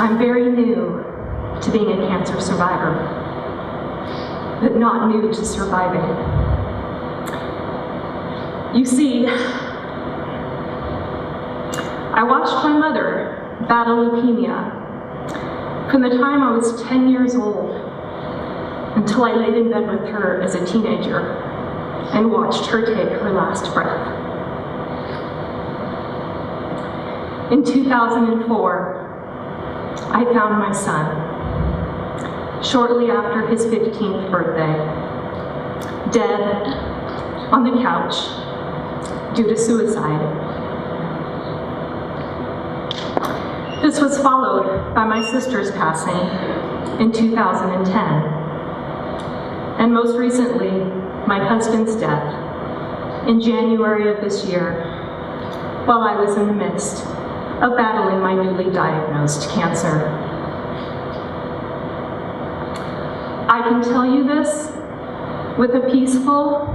I'm very new to being a cancer survivor, but not new to surviving. You see, I watched my mother battle leukemia from the time I was 10 years old until I laid in bed with her as a teenager and watched her take her last breath. In 2004, I found my son, shortly after his 15th birthday, dead on the couch due to suicide. This was followed by my sister's passing in 2010, and most recently, my husband's death in January of this year, while I was in the midst of battling my newly diagnosed cancer. I can tell you this with a peaceful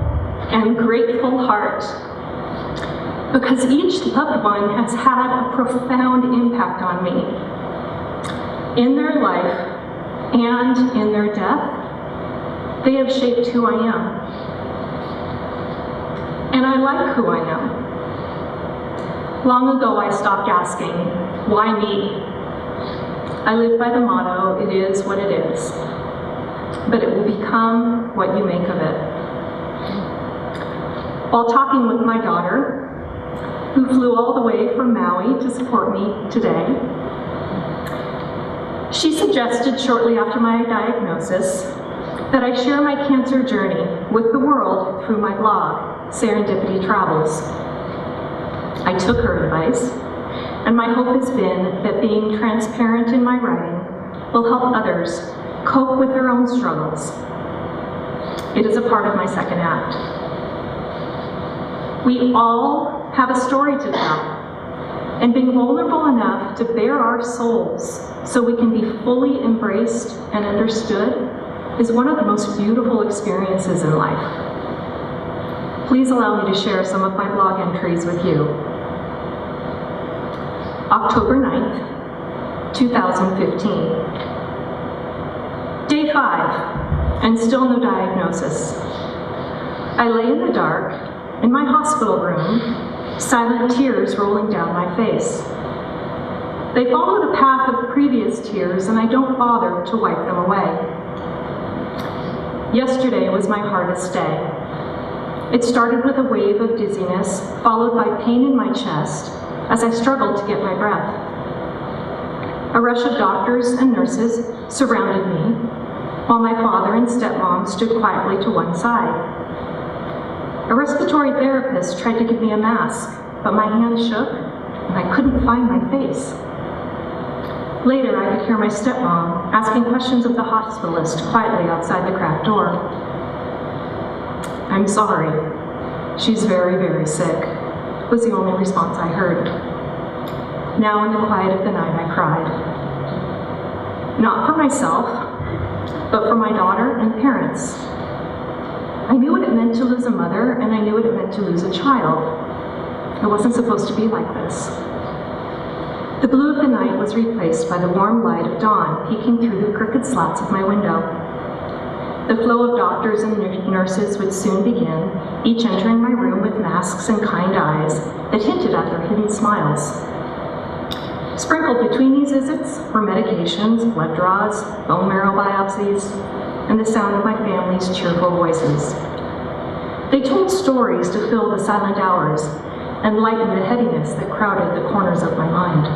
and grateful heart, because each loved one has had a profound impact on me in their life and in their death. They have shaped who I am, and I like who I am. Long ago, I stopped asking, why me? I live by the motto, it is what it is, but it will become what you make of it. While talking with my daughter, who flew all the way from Maui to support me today, she suggested shortly after my diagnosis that I share my cancer journey with the world through my blog, Serendipity Travels. I took her advice, and my hope has been that being transparent in my writing will help others cope with their own struggles. It is a part of my second act. We all have a story to tell, and being vulnerable enough to bare our souls so we can be fully embraced and understood is one of the most beautiful experiences in life. Please allow me to share some of my blog entries with you. October 9th, 2015. Day 5, and still no diagnosis. I lay in the dark in my hospital room, silent tears rolling down my face. They follow the path of previous tears, and I don't bother to wipe them away. Yesterday was my hardest day. It started with a wave of dizziness, followed by pain in my chest as I struggled to get my breath. A rush of doctors and nurses surrounded me, while my father and stepmom stood quietly to one side. A respiratory therapist tried to give me a mask, but my hand shook and I couldn't find my face. Later, I could hear my stepmom asking questions of the hospitalist quietly outside the cracked door. "I'm sorry. She's very, very sick," was the only response I heard. Now in the quiet of the night, I cried. Not for myself, but for my daughter and parents. I knew what it meant to lose a mother, and I knew what it meant to lose a child. It wasn't supposed to be like this. The blue of the night was replaced by the warm light of dawn peeking through the crooked slats of my window. The flow of doctors and nurses would soon begin, each entering my room with masks and kind eyes that hinted at their hidden smiles. Sprinkled between these visits were medications, blood draws, bone marrow biopsies, and the sound of my family's cheerful voices. They told stories to fill the silent hours and lighten the heaviness that crowded the corners of my mind.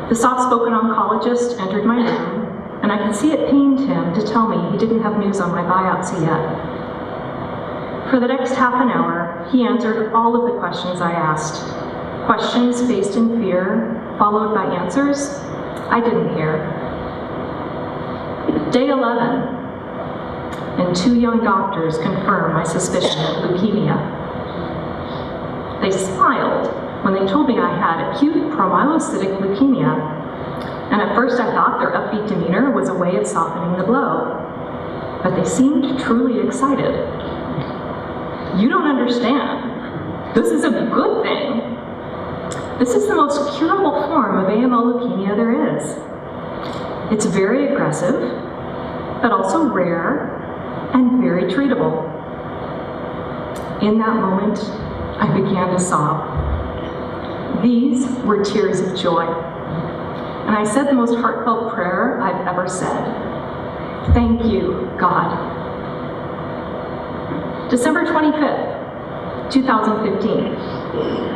The soft-spoken oncologist entered my room, and I could see it pained him to tell me he didn't have news on my biopsy yet. For the next half an hour, he answered all of the questions I asked. Questions based in fear, followed by answers I didn't hear. Day 11, and 2 young doctors confirmed my suspicion of leukemia. They smiled when they told me I had acute promyelocytic leukemia, and at first I thought their upbeat demeanor was a way of softening the blow, but they seemed truly excited. "You don't understand. This is a good thing." This is the most curable form of AML leukemia there is. It's very aggressive, but also rare and very treatable. In that moment, I began to sob. These were tears of joy. And I said the most heartfelt prayer I've ever said. Thank you, God. December 25th, 2015.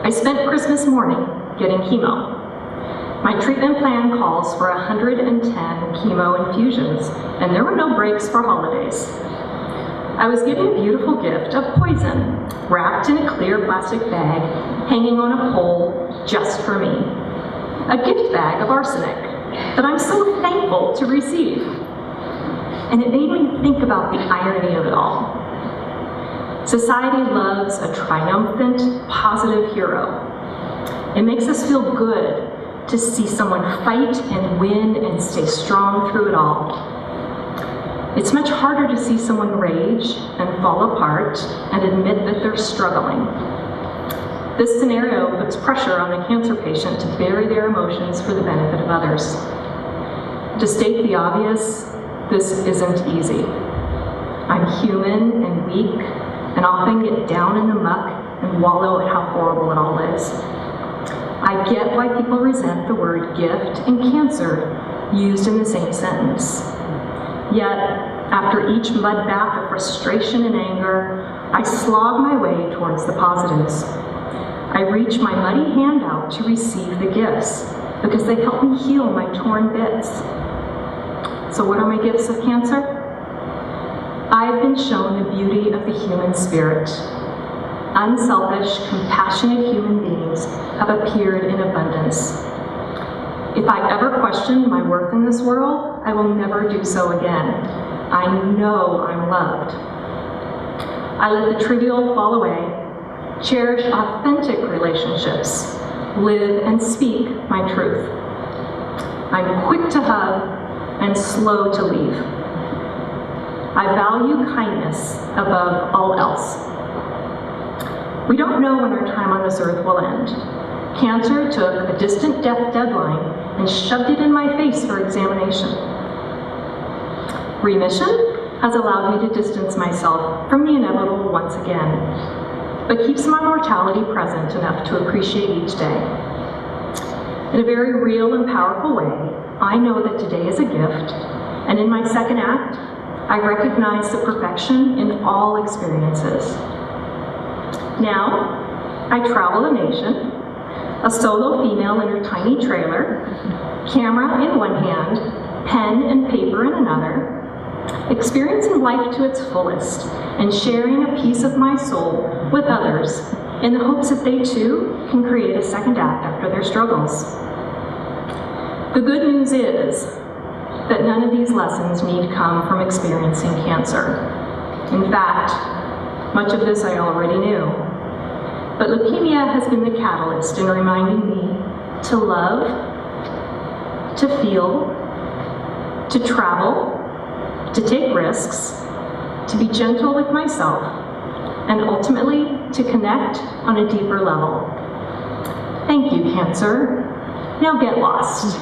I spent Christmas morning getting chemo. My treatment plan calls for 110 chemo infusions, and there were no breaks for holidays. I was given a beautiful gift of poison, wrapped in a clear plastic bag, hanging on a pole just for me. A gift bag of arsenic that I'm so thankful to receive. And it made me think about the irony of it all. Society loves a triumphant, positive hero. It makes us feel good to see someone fight and win and stay strong through it all. It's much harder to see someone rage and fall apart and admit that they're struggling. This scenario puts pressure on a cancer patient to bury their emotions for the benefit of others. To state the obvious, this isn't easy. I'm human and weak, and often get down in the muck and wallow at how horrible it all is. I get why people resent the word gift and cancer used in the same sentence. Yet, after each mud bath of frustration and anger, I slog my way towards the positives. I reach my muddy hand out to receive the gifts because they help me heal my torn bits. So what are my gifts of cancer? I've been shown the beauty of the human spirit. Unselfish, compassionate human beings have appeared in abundance. If I ever question my worth in this world, I will never do so again. I know I'm loved. I let the trivial fall away, cherish authentic relationships, live and speak my truth. I'm quick to hug and slow to leave. I value kindness above all else. We don't know when our time on this earth will end. Cancer took a distant death deadline and shoved it in my face for examination. Remission has allowed me to distance myself from the inevitable once again, but keeps my mortality present enough to appreciate each day. In a very real and powerful way, I know that today is a gift, and in my second act, I recognize the perfection in all experiences. Now, I travel a nation, a solo female in her tiny trailer, camera in one hand, pen and paper in another, experiencing life to its fullest and sharing a piece of my soul with others in the hopes that they too can create a second act after their struggles. The good news is that none of these lessons need come from experiencing cancer. In fact, much of this I already knew. But leukemia has been the catalyst in reminding me to love, to feel, to travel, to take risks, to be gentle with myself, and ultimately to connect on a deeper level. Thank you, cancer. Now get lost.